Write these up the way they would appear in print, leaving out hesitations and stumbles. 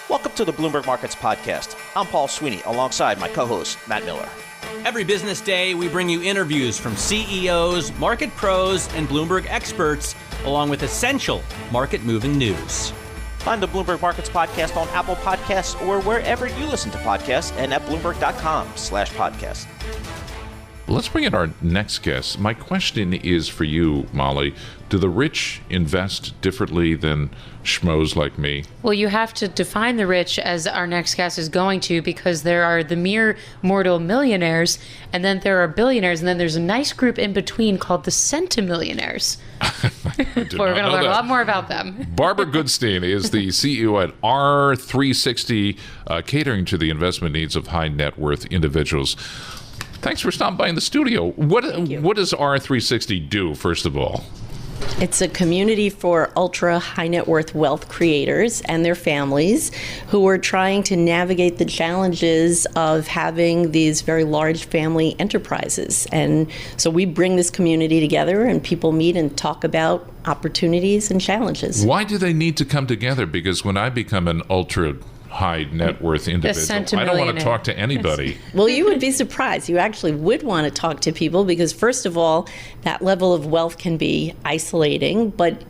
Welcome to the Bloomberg Markets Podcast. I'm Paul Sweeney, alongside my co-host, Matt Miller. Every business day, we bring you interviews from CEOs, market pros, and Bloomberg experts, along with essential market-moving news. Find the Bloomberg Markets Podcast on Apple Podcasts or wherever you listen to podcasts and at Bloomberg.com/podcast. Let's bring in our next guest. My question is for you, Molly. Do the rich invest differently than schmoes like me? Well, you have to define the rich, as our next guest is going to, because there are the mere mortal millionaires, and then there are billionaires, and then there's a nice group in between called the centimillionaires. We're going to learn a lot more about them. Barbara Goodstein is the CEO at R360, catering to the investment needs of high net worth individuals. Thanks for stopping by in the studio. What does R360 do, first of all? It's a community for ultra high net worth wealth creators and their families who are trying to navigate the challenges of having these very large family enterprises. And so we bring this community together and people meet and talk about opportunities and challenges. Why do they need to come together? Because when I become an ultra high net worth individual, I don't want to talk to anybody. Well, you would be surprised. You actually would want to talk to people because, first of all, that level of wealth can be isolating, but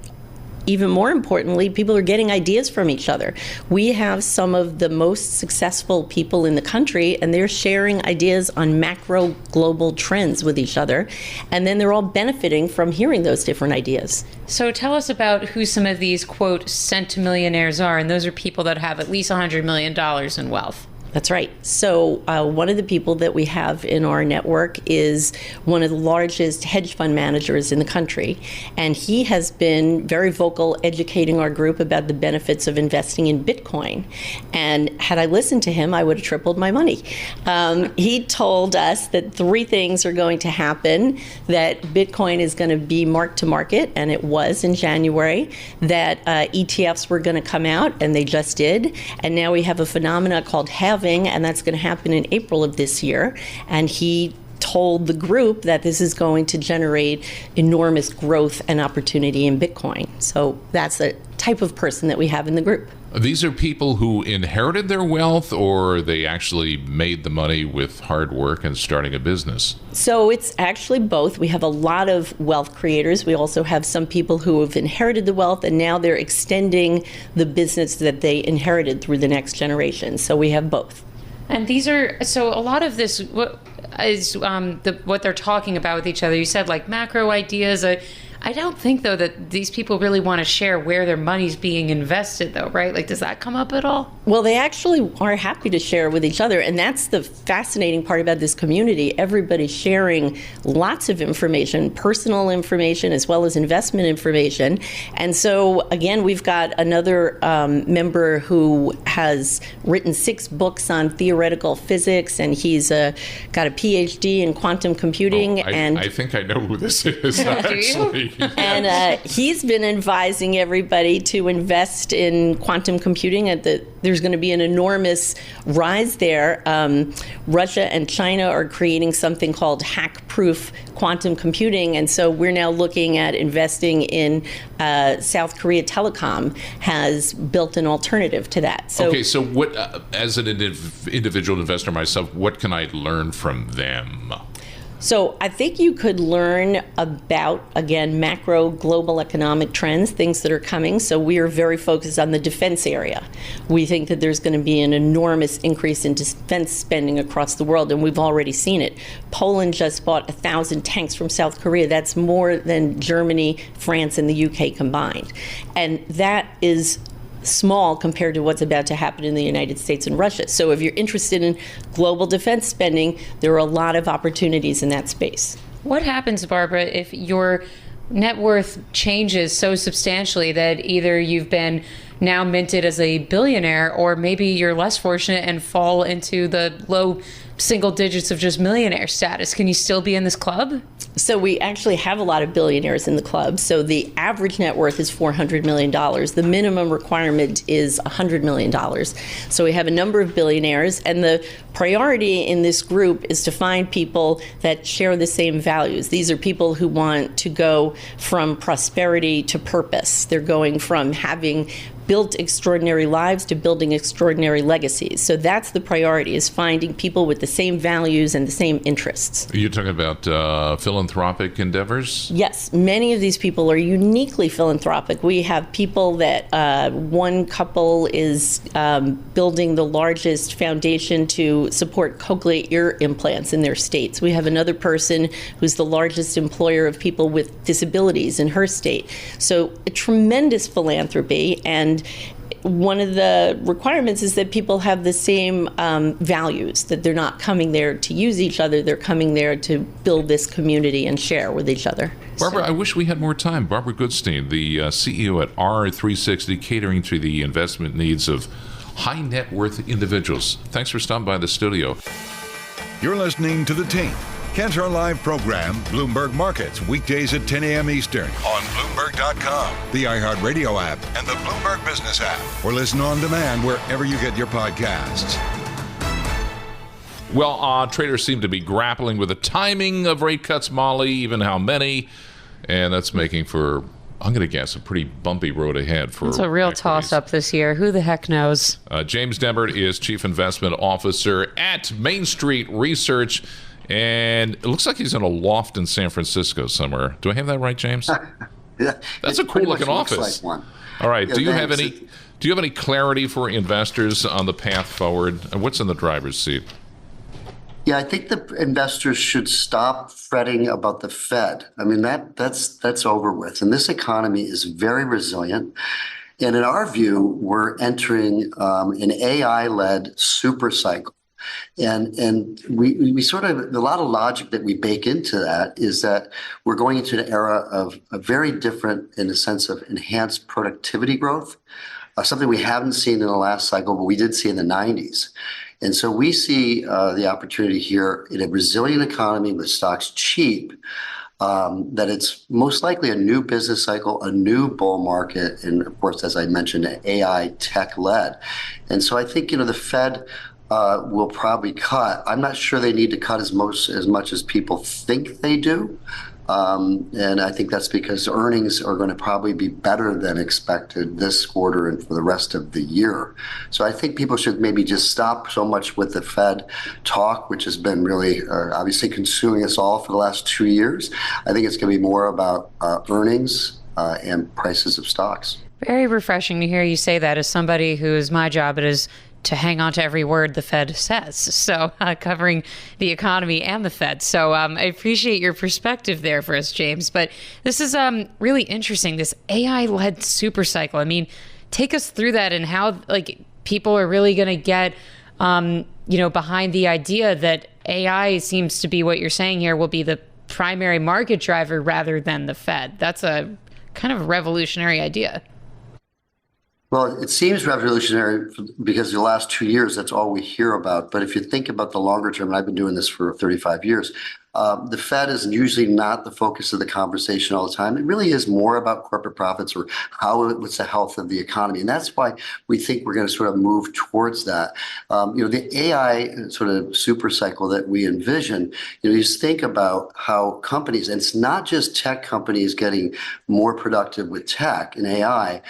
even more importantly, people are getting ideas from each other. We have some of the most successful people in the country, and they're sharing ideas on macro global trends with each other, and then they're all benefiting from hearing those different ideas. So tell us about who some of these, quote, centimillionaires are, and those are people that have at least $100 million in wealth. That's right. So one of the people that we have in our network is one of the largest hedge fund managers in the country. And he has been very vocal educating our group about the benefits of investing in Bitcoin. And had I listened to him, I would have tripled my money. He told us that three things are going to happen, that Bitcoin is going to be marked to market, and it was in January, that ETFs were going to come out, and they just did. And now we have a phenomena called halving, and that's going to happen in April of this year. And he told the group that this is going to generate enormous growth and opportunity in Bitcoin. So that's the type of person that we have in the group. These are people who inherited their wealth, or they actually made the money with hard work and starting a business? So it's actually both. We have a lot of wealth creators. We also have some people who have inherited the wealth, and now they're extending the business that they inherited through the next generation. So we have both. And these are, so a lot of this is what they're talking about with each other. You said like macro ideas. I don't think, though, that these people really want to share where their money's being invested, though, right? Like, does that come up at all? Well, they actually are happy to share with each other. And that's the fascinating part about this community. Everybody's sharing lots of information, personal information, as well as investment information. And so, again, we've got another member who has written 6 books on theoretical physics, and he's got a PhD in quantum computing. I think I know who this is, actually. And he's been advising everybody to invest in quantum computing. There's going to be an enormous rise there. Russia and China are creating something called hack-proof quantum computing, and so we're now looking at investing in South Korea Telecom has built an alternative to that. So, okay, so what, as an individual investor myself, what can I learn from them? So I think you could learn about, again, macro global economic trends, things that are coming. So we are very focused on the defense area. We think that there's going to be an enormous increase in defense spending across the world, and we've already seen it. Poland just bought 1,000 tanks from South Korea. That's more than Germany, France, and the UK combined. And that is small compared to what's about to happen in the United States and Russia. So if you're interested in global defense spending, there are a lot of opportunities in that space. What happens, Barbara, if your net worth changes so substantially that either you've been now minted as a billionaire, or maybe you're less fortunate and fall into the low single digits of just millionaire status? Can you still be in this club? So we actually have a lot of billionaires in the club. So the average net worth is $400 million. The minimum requirement is $100 million. So we have a number of billionaires, and the priority in this group is to find people that share the same values. These are people who want to go from prosperity to purpose. They're going from having built extraordinary lives to building extraordinary legacies. So that's the priority, is finding people with the same values and the same interests. Are you talking about philanthropic endeavors? Yes, many of these people are uniquely philanthropic. We have people that one couple is building the largest foundation to support cochlear ear implants in their states. We have another person who's the largest employer of people with disabilities in her state. So a tremendous philanthropy, and one of the requirements is that people have the same values, that they're not coming there to use each other, they're coming there to build this community and share with each other. Barbara, I wish we had more time. Barbara Goodstein, the CEO at R360, catering to the investment needs of high net worth individuals. Thanks for stopping by the studio. You're listening to The Team. Catch our live program, Bloomberg Markets, weekdays at 10 a.m. Eastern on Bloomberg.com, the iHeartRadio app, and the Bloomberg Business app, or listen on demand wherever you get your podcasts. Well, traders seem to be grappling with the timing of rate cuts, Molly, even how many, and that's making for, I'm going to guess, a pretty bumpy road ahead for It's a real equities. toss-up this year. Who the heck knows? James Demmert is Chief Investment Officer at Main Street Research, and it looks like he's in a loft in San Francisco somewhere. Do I have that right, James? Yeah, That's a cool-looking office. Like one. All right. Yeah, Do you thanks. have any clarity for investors on the path forward? And what's in the driver's seat? Yeah, I think the investors should stop fretting about the Fed. I mean, that's over with. And this economy is very resilient. And in our view, we're entering an AI-led super cycle. And we sort of, a lot of logic that we bake into that is that we're going into an era of a very different, in the sense of enhanced productivity growth, something we haven't seen in the last cycle, but we did see in the 90s. And so we see the opportunity here in a resilient economy with stocks cheap, that it's most likely a new business cycle, a new bull market, and of course, as I mentioned, AI tech-led. And so I think, the Fed will probably cut. I'm not sure they need to cut as much as people think they do. And I think that's because earnings are going to probably be better than expected this quarter and for the rest of the year. So I think people should maybe just stop so much with the Fed talk, which has been really obviously consuming us all for the last 2 years. I think it's going to be more about earnings and prices of stocks. Very refreshing to hear you say that as somebody whose my job it is to hang on to every word the Fed says. So covering the economy and the Fed. So I appreciate your perspective there for us, James. But this is really interesting, this AI-led super cycle. I mean, take us through that and how people are really going to get behind the idea that AI seems to be what you're saying here will be the primary market driver rather than the Fed. That's a kind of revolutionary idea. Well, it seems revolutionary because the last 2 years, that's all we hear about. But if you think about the longer term, and I've been doing this for 35 years, the Fed is usually not the focus of the conversation all the time. It really is more about corporate profits or what's the health of the economy. And that's why we think we're going to sort of move towards that. The AI sort of super cycle that we envision, you just think about how companies, and it's not just tech companies getting more productive with tech and AI,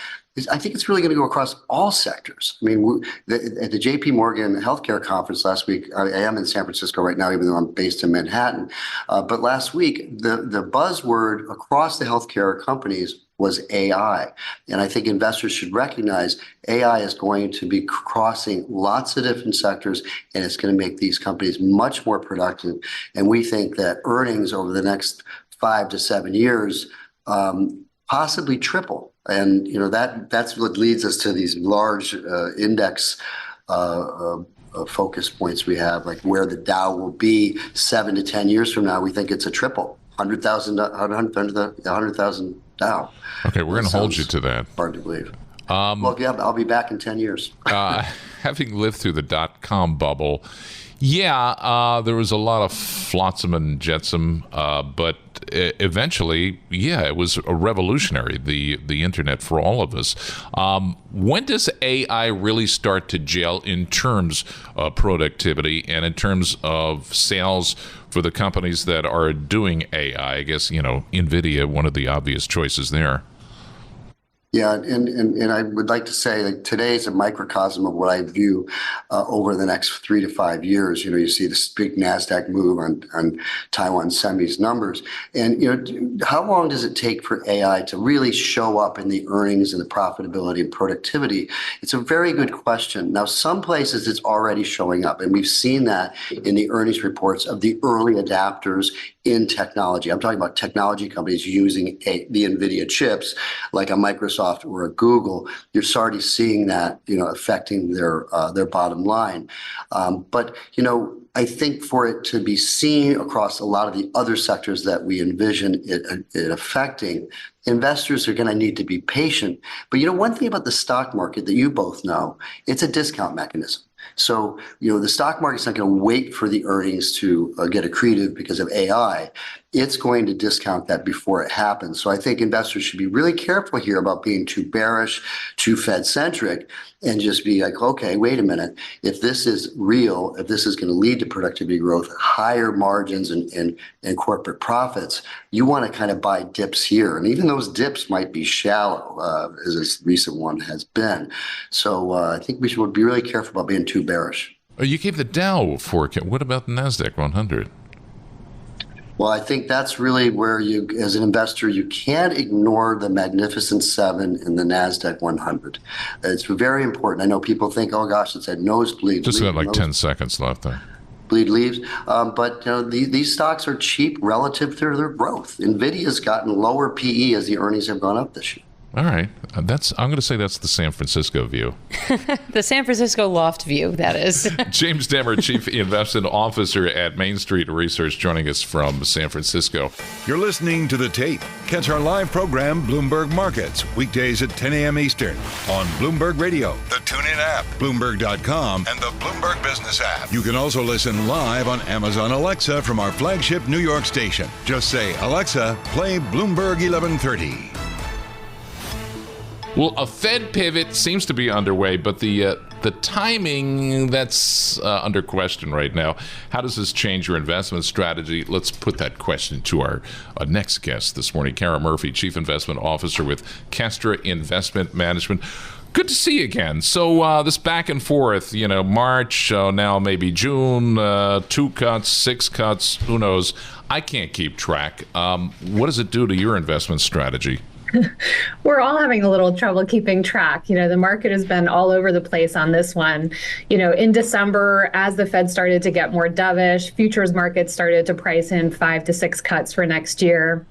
I think it's really going to go across all sectors. I mean, at the JP Morgan Healthcare Conference last week, I am in San Francisco right now, even though I'm based in Manhattan. But last week, the buzzword across the healthcare companies was AI. And I think investors should recognize AI is going to be crossing lots of different sectors, and it's going to make these companies much more productive. And we think that earnings over the next 5 to 7 years possibly triple. And that's what leads us to these large index focus points we have, like where the Dow will be 7 to 10 years from now. We think it's a triple, 100,000 Dow. Okay, we're going to hold you to that. Hard to believe. Well, yeah, I'll be back in 10 years. Having lived through the dot-com bubble, there was a lot of flotsam and jetsam, but eventually, it was a revolutionary, the internet for all of us. When does AI really start to gel in terms of productivity and in terms of sales for the companies that are doing AI? I guess, NVIDIA, one of the obvious choices there. Yeah, and I would like to say that today is a microcosm of what I view over the next 3 to 5 years. You see this big NASDAQ move on Taiwan Semi's numbers. And, how long does it take for AI to really show up in the earnings and the profitability and productivity? It's a very good question. Now, some places it's already showing up, and we've seen that in the earnings reports of the early adapters in technology. I'm talking about technology companies using the NVIDIA chips, like a Microsoft or a Google. You're already seeing that, affecting their bottom line. But I think for it to be seen across a lot of the other sectors that we envision it affecting, investors are going to need to be patient. But one thing about the stock market that you both know, it's a discount mechanism. So, the stock market's not going to wait for the earnings to get accretive because of AI. It's going to discount that before it happens. So I think investors should be really careful here about being too bearish, too Fed-centric, and just be like, okay, wait a minute. If this is real, if this is going to lead to productivity growth, higher margins and corporate profits, you want to kind of buy dips here. And even those dips might be shallow, as this recent one has been. So I think we should be really careful about being too bearish. You gave the Dow forecast. What about the NASDAQ 100? Well, I think that's really where you, as an investor, you can't ignore the Magnificent Seven in the NASDAQ 100. It's very important. I know people think, oh gosh, it's at nosebleed. Just got like 10 seconds left there. Bleed leaves. But these stocks are cheap relative to their growth. NVIDIA's gotten lower PE as the earnings have gone up this year. All right. I'm going to say that's the San Francisco view. The San Francisco loft view, that is. James Demmert, Chief Investment Officer at Main Street Research, joining us from San Francisco. You're listening to The Tape. Catch our live program, Bloomberg Markets, weekdays at 10 a.m. Eastern on Bloomberg Radio, the TuneIn app, Bloomberg.com, and the Bloomberg Business app. You can also listen live on Amazon Alexa from our flagship New York station. Just say, Alexa, play Bloomberg 1130. Well, a Fed pivot seems to be underway, but the timing, that's under question right now. How does this change your investment strategy? Let's put that question to our next guest this morning, Kara Murphy, Chief Investment Officer with Kestra Investment Management. Good to see you again. So this back and forth, March, now maybe June, 2 cuts, 6 cuts, who knows? I can't keep track. What does it do to your investment strategy? We're all having a little trouble keeping track. The market has been all over the place on this one. In December, as the Fed started to get more dovish, futures markets started to price in 5 to 6 cuts for next year.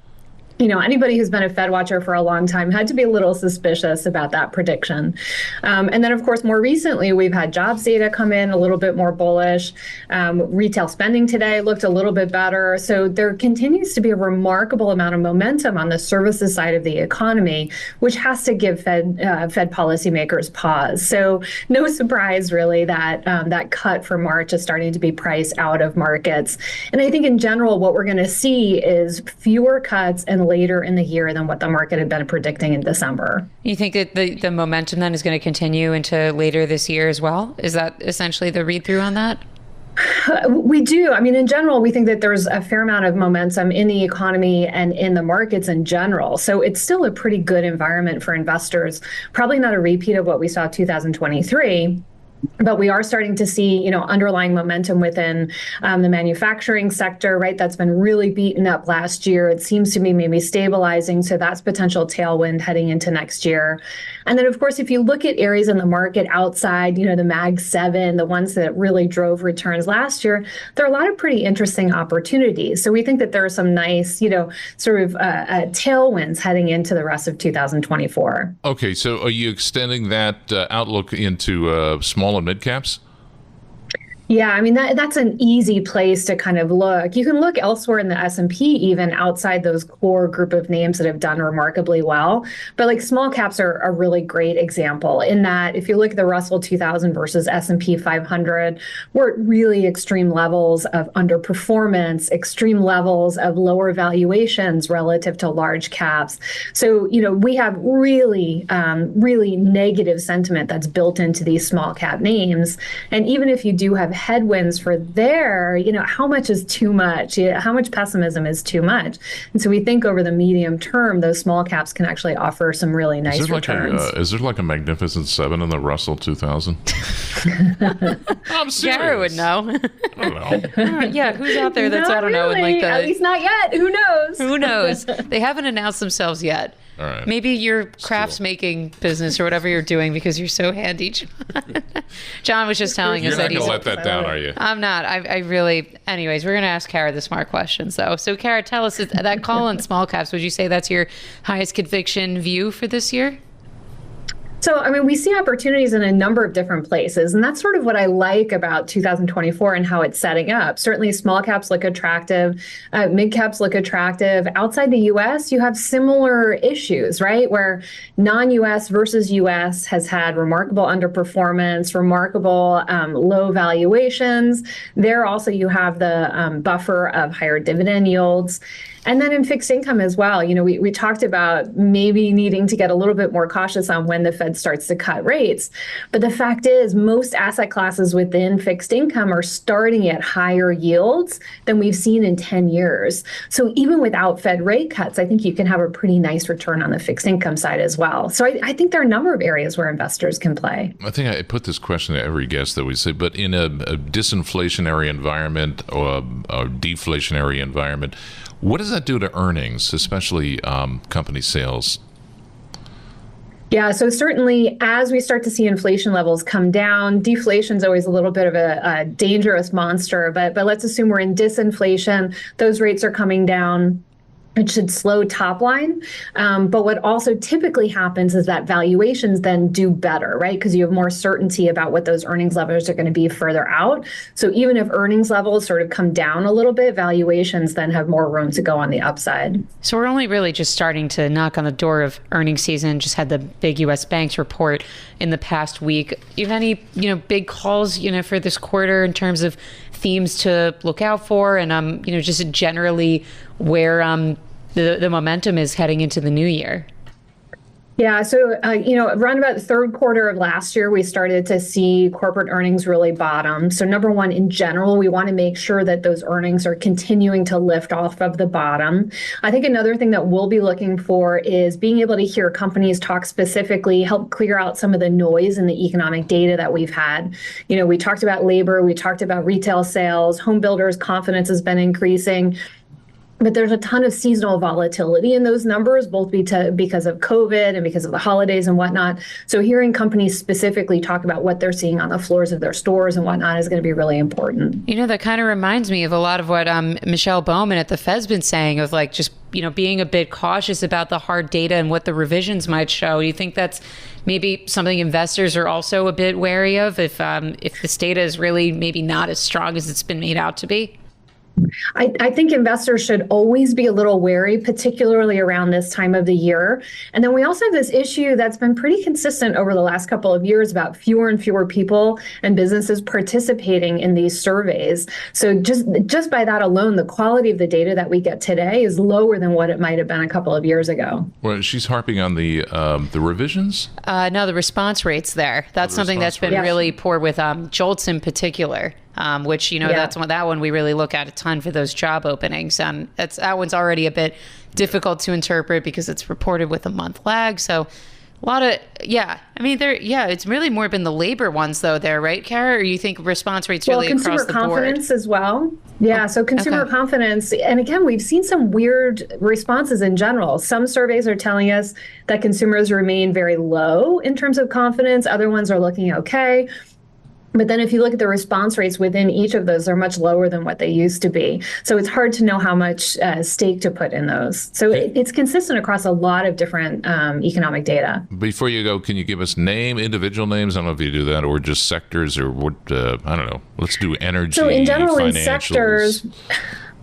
Anybody who's been a Fed watcher for a long time had to be a little suspicious about that prediction. And then, of course, more recently, we've had jobs data come in a little bit more bullish. Retail spending today looked a little bit better. So there continues to be a remarkable amount of momentum on the services side of the economy, which has to give Fed policymakers pause. So no surprise, really, that that cut for March is starting to be priced out of markets. And I think in general, what we're going to see is fewer cuts and later in the year than what the market had been predicting in December. You think that the momentum then is going to continue into later this year as well? Is that essentially the read-through on that? We do. In general, we think that there's a fair amount of momentum in the economy and in the markets in general. So it's still a pretty good environment for investors. Probably not a repeat of what we saw in 2023. But we are starting to see, underlying momentum within the manufacturing sector, right? That's been really beaten up last year. It seems to be maybe stabilizing. So that's potential tailwind heading into next year. And then, of course, if you look at areas in the market outside, the Mag 7, the ones that really drove returns last year, there are a lot of pretty interesting opportunities. So we think that there are some nice, tailwinds heading into the rest of 2024. Okay, so are you extending that outlook into small and mid caps? Yeah, that's an easy place to kind of look. You can look elsewhere in the S&P, even outside those core group of names that have done remarkably well. But like small caps are a really great example in that if you look at the Russell 2000 versus S&P 500, we're at really extreme levels of underperformance, extreme levels of lower valuations relative to large caps. So, we have really, really negative sentiment that's built into these small cap names. And even if you do have headwinds for there, how much is too much? How much pessimism is too much? And so we think over the medium term, those small caps can actually offer some really nice returns. Is there like a Magnificent Seven in the Russell 2000? I'm serious. Gary would know. I don't know. Yeah, who's out there that's, Not I don't know, in really. like the... At least not yet. Who knows? Who knows? They haven't announced themselves yet. All right. Maybe your crafts making business or whatever you're doing because you're so handy, John. John was just telling us You're that not he's... going to let that down, are you? I'm not. I really... Anyways, we're going to ask Kara the smart questions, though. So, Kara, tell us, that call on small caps, would you say that's your highest conviction view for this year? So, we see opportunities in a number of different places, and that's sort of what I like about 2024 and how it's setting up. Certainly, small caps look attractive, mid caps look attractive. Outside the U.S., you have similar issues, right? Where non-U.S. versus U.S. has had remarkable underperformance, remarkable low valuations. There also you have the buffer of higher dividend yields. And then in fixed income as well, we talked about maybe needing to get a little bit more cautious on when the Fed starts to cut rates. But the fact is, most asset classes within fixed income are starting at higher yields than we've seen in 10 years. So even without Fed rate cuts, I think you can have a pretty nice return on the fixed income side as well. So I think there are a number of areas where investors can play. I think I put this question to every guest that we say, but in a disinflationary environment or a deflationary environment, what does that do to earnings, especially company sales? Yeah, so certainly as we start to see inflation levels come down, deflation is always a little bit of a dangerous monster, but let's assume we're in disinflation, those rates are coming down. It should slow top line. But what also typically happens is that valuations then do better, right? Because you have more certainty about what those earnings levels are going to be further out. So even if earnings levels sort of come down a little bit, valuations then have more room to go on the upside. So we're only really just starting to knock on the door of earnings season. Just had the big U.S. banks report in the past week. You have any, big calls, for this quarter in terms of themes to look out for and, just generally where the momentum is heading into the new year? Yeah, so, around about the third quarter of last year, we started to see corporate earnings really bottom. So number one, in general, we want to make sure that those earnings are continuing to lift off of the bottom. I think another thing that we'll be looking for is being able to hear companies talk specifically, help clear out some of the noise in the economic data that we've had. We talked about labor, we talked about retail sales, home builders' confidence has been increasing. But there's a ton of seasonal volatility in those numbers, both because of COVID and because of the holidays and whatnot. So hearing companies specifically talk about what they're seeing on the floors of their stores and whatnot is going to be really important. That kind of reminds me of a lot of what Michelle Bowman at the Fed's been saying of just being a bit cautious about the hard data and what the revisions might show. Do you think that's maybe something investors are also a bit wary of if this data is really maybe not as strong as it's been made out to be? I think investors should always be a little wary, particularly around this time of the year. And then we also have this issue that's been pretty consistent over the last couple of years about fewer and fewer people and businesses participating in these surveys. So just by that alone, the quality of the data that we get today is lower than what it might have been a couple of years ago. Well, she's harping on the revisions? No, the response rates there. That's something that's been really poor with JOLTS in particular. Which, that's that one we really look at a ton for those job openings. That one's already a bit difficult to interpret because it's reported with a month lag. So a lot of, it's really more been the labor ones though there, right, Kara? Or you think response rates really across the board? Consumer confidence as well. Yeah, so consumer confidence. And again, we've seen some weird responses in general. Some surveys are telling us that consumers remain very low in terms of confidence. Other ones are looking okay. But then if you look at the response rates within each of those, they're much lower than what they used to be. So it's hard to know how much stake to put in those. So it's consistent across a lot of different economic data. Before you go, can you give us individual names? I don't know if you do that, or just sectors, or what, I don't know. Let's do energy, so in general, financials. In sectors...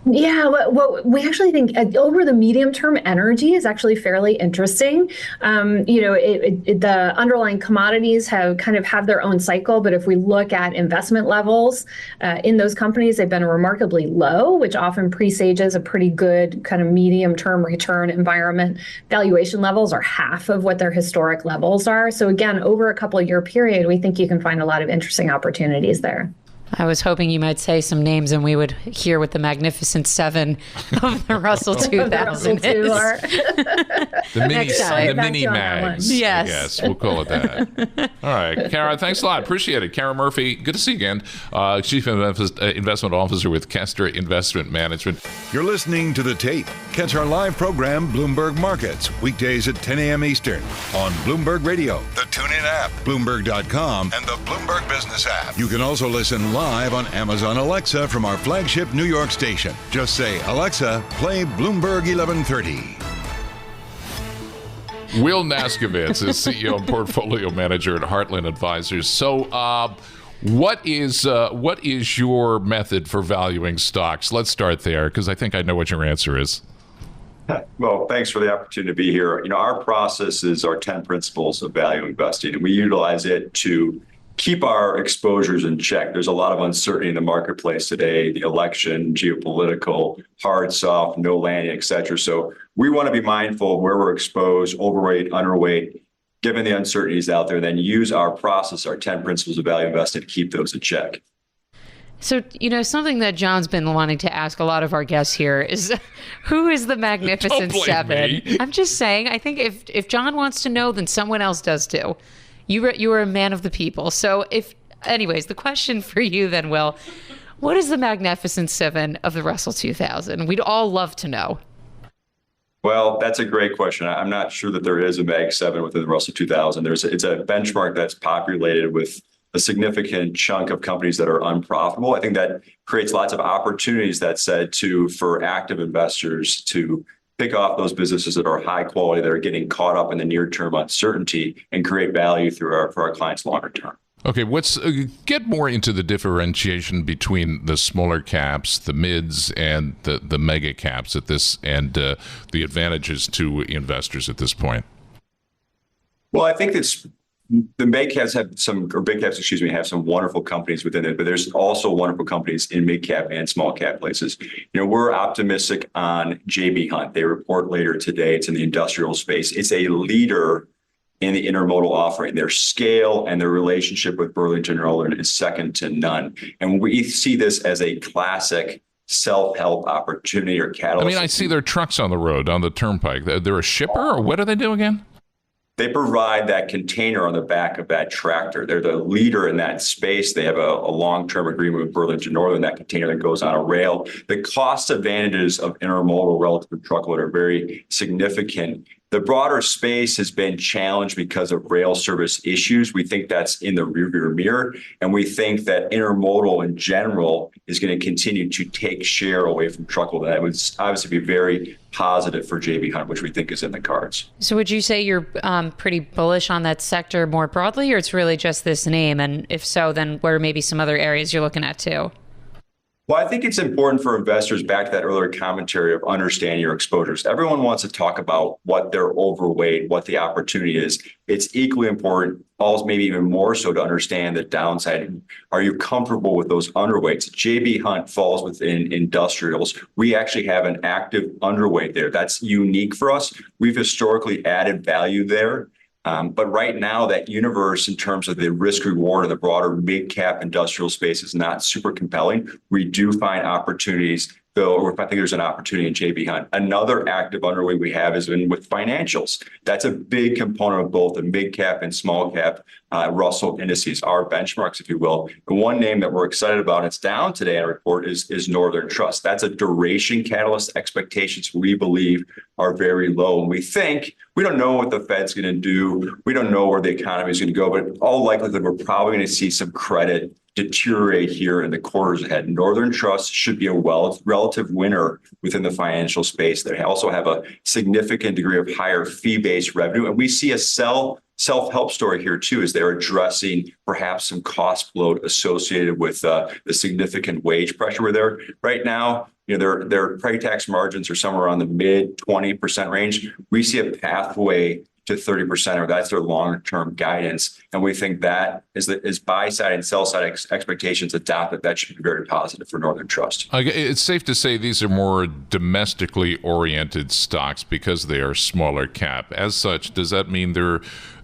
Yeah, well, we actually think over the medium term, energy is actually fairly interesting. The underlying commodities have their own cycle, but if we look at investment levels in those companies, they've been remarkably low, which often presages a pretty good kind of medium term return environment. Valuation levels are half of what their historic levels are. So again, over a couple of year period, we think you can find a lot of interesting opportunities there. I was hoping you might say some names and we would hear what the Magnificent Seven of the Russell 2000 is. The mini mags. Yes. I guess we'll call it that. All right, Kara, thanks a lot. Appreciate it. Kara Murphy, good to see you again. Chief Investment Officer with Kestra Investment Management. You're listening to The Tape. Catch our live program, Bloomberg Markets, weekdays at 10 a.m. Eastern on Bloomberg Radio, the TuneIn app, Bloomberg.com, and the Bloomberg Business app. You can also listen live on Amazon Alexa from our flagship New York station. Just say, Alexa, play Bloomberg 1130. Will Nasgovitz is CEO and Portfolio Manager at Heartland Advisors. So, what is your method for valuing stocks? Let's start there, because I think I know what your answer is. Well, thanks for the opportunity to be here. Our process is our 10 principles of value investing, and we utilize it to keep our exposures in check. There's a lot of uncertainty in the marketplace today, the election, geopolitical, hard, soft, no landing, et cetera. So we want to be mindful of where we're exposed, overweight, underweight, given the uncertainties out there, then use our process, our 10 principles of value investing to keep those in check. So, something that John's been wanting to ask a lot of our guests here is, who is the Magnificent Seven? Me. I'm just saying, I think if John wants to know, then someone else does too. You are a man of the people. So anyways, the question for you then, Will, what is the Magnificent Seven of the Russell 2000? We'd all love to know. Well, that's a great question. I'm not sure that there is a Mag 7 within the Russell 2000. It's a benchmark that's populated with a significant chunk of companies that are unprofitable. I think that creates lots of opportunities, that said, for active investors to pick off those businesses that are high quality, that are getting caught up in the near-term uncertainty, and create value for our clients longer term. Okay, get more into the differentiation between the smaller caps, the mids, and the mega caps at this, and the advantages to investors at this point. Well, I think the big caps have some wonderful companies within it, but there's also wonderful companies in mid cap and small cap places. We're optimistic on J.B. Hunt. They report later today. It's in the industrial space. It's a leader in the intermodal offering. Their scale and their relationship with Burlington Northern is second to none. And we see this as a classic self-help opportunity or catalyst. I see their trucks on the road, on the turnpike. They're a shipper, or what do they do again? They provide that container on the back of that tractor. They're the leader in that space. They have a long-term agreement with Burlington Northern, that container that goes on a rail. The cost advantages of intermodal relative to truckload are very significant. The broader space has been challenged because of rail service issues. We think that's in the rearview mirror, and we think that intermodal in general is going to continue to take share away from truckload. That would obviously be very positive for J.B. Hunt, which we think is in the cards. So would you say you're pretty bullish on that sector more broadly, or it's really just this name? And if so, then what are maybe some other areas you're looking at too? Well, I think it's important for investors, back to that earlier commentary of understanding your exposures. Everyone wants to talk about what they're overweight, what the opportunity is. It's equally important, also maybe even more so, to understand the downside. Are you comfortable with those underweights? J.B. Hunt falls within industrials. We actually have an active underweight there. That's unique for us. We've historically added value there. But right now, that universe in terms of the risk reward of the broader mid-cap industrial space is not super compelling. We do find opportunities, though, or I think there's an opportunity in J.B. Hunt. Another active underweight we have is with financials. That's a big component of both the mid-cap and small-cap Russell indices, our benchmarks, if you will. The one name that we're excited about, and it's down today in our report, is Northern Trust. That's a duration catalyst. Expectations, we believe, are very low. And we don't know what the Fed's going to do. We don't know where the economy is going to go, but all likelihood, we're probably going to see some credit deteriorate here in the quarters ahead. Northern Trust should be a relative winner within the financial space. They also have a significant degree of higher fee-based revenue. And we see a self-help story here too, as they're addressing perhaps some cost bloat associated with the significant wage pressure there. Right now, their pre-tax margins are somewhere around the mid 20% range. We see a pathway to 30%, or that's their long-term guidance. And we think that is buy-side and sell-side expectations adopted, that should be very positive for Northern Trust. It's safe to say these are more domestically oriented stocks because they are smaller cap. As such, does that mean they're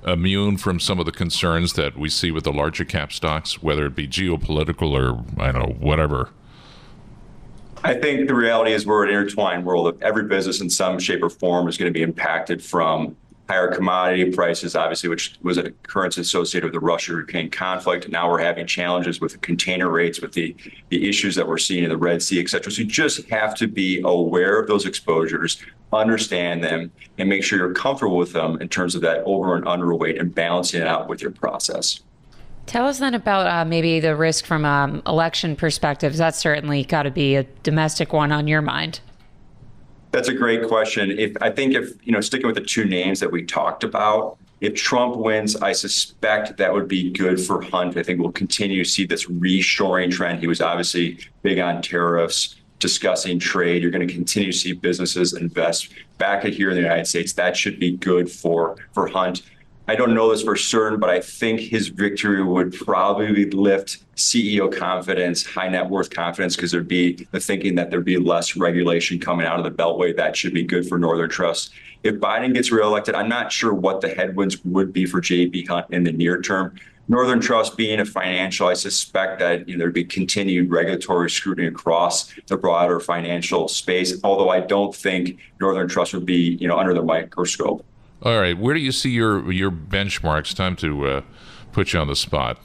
immune from some of the concerns that we see with the larger cap stocks, whether it be geopolitical or, I don't know, whatever? I think the reality is we're an intertwined world of every business in some shape or form is going to be impacted from higher commodity prices, obviously, which was an occurrence associated with the Russia-Ukraine conflict. Now we're having challenges with the container rates, with the issues that we're seeing in the Red Sea, et cetera. So you just have to be aware of those exposures, understand them, and make sure you're comfortable with them in terms of that over and underweight and balancing it out with your process. Tell us then about maybe the risk from election perspectives. That's certainly got to be a domestic one on your mind. That's a great question. I think sticking with the two names that we talked about, if Trump wins, I suspect that would be good for Hunt. I think we'll continue to see this reshoring trend. He was obviously big on tariffs, discussing trade. You're going to continue to see businesses invest back here in the United States. That should be good for Hunt. I don't know this for certain, but I think his victory would probably lift CEO confidence, high net worth confidence, because there'd be the thinking that there'd be less regulation coming out of the Beltway. That should be good for Northern Trust. If Biden gets reelected, I'm not sure what the headwinds would be for JB Hunt in the near term. Northern Trust being a financial, I suspect that there'd be continued regulatory scrutiny across the broader financial space, although I don't think Northern Trust would be under the microscope. All right, where do you see your benchmarks? Time to put you on the spot.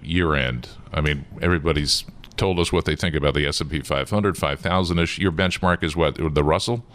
Year end. I mean, everybody's told us what they think about the S&P 500, 5,000-ish. Your benchmark is what? The Russell?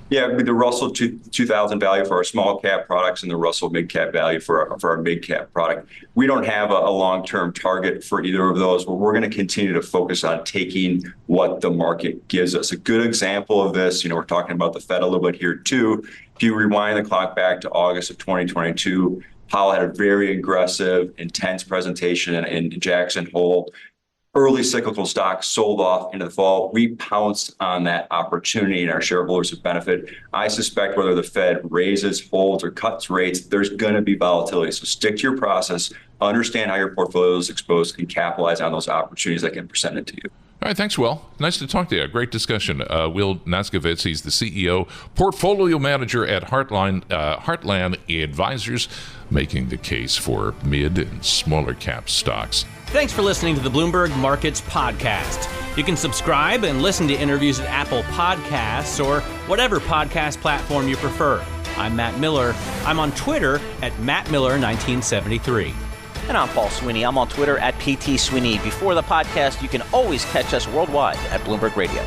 Yeah, it'd be the Russell 2000 value for our small cap products and the Russell mid cap value for our mid cap product. We don't have a long-term target for either of those, but we're going to continue to focus on taking what the market gives us. A good example of this, we're talking about the Fed a little bit here too. If you rewind the clock back to August of 2022, Powell had a very aggressive, intense presentation in Jackson Hole. Early cyclical stocks sold off into the fall. We pounced on that opportunity, and our shareholders have benefited. I suspect whether the Fed raises, holds, or cuts rates, there's going to be volatility. So stick to your process, understand how your portfolio is exposed, and capitalize on those opportunities that get presented to you. All right, thanks, Will. Nice to talk to you. Great discussion. Will Nasgovitz, he's the CEO, portfolio manager at Heartland Advisors, making the case for mid and smaller cap stocks. Thanks for listening to the Bloomberg Markets Podcast. You can subscribe and listen to interviews at Apple Podcasts or whatever podcast platform you prefer. I'm Matt Miller. I'm on Twitter at MattMiller1973. And I'm Paul Sweeney. I'm on Twitter at PT Sweeney. Before the podcast, you can always catch us worldwide at Bloomberg Radio.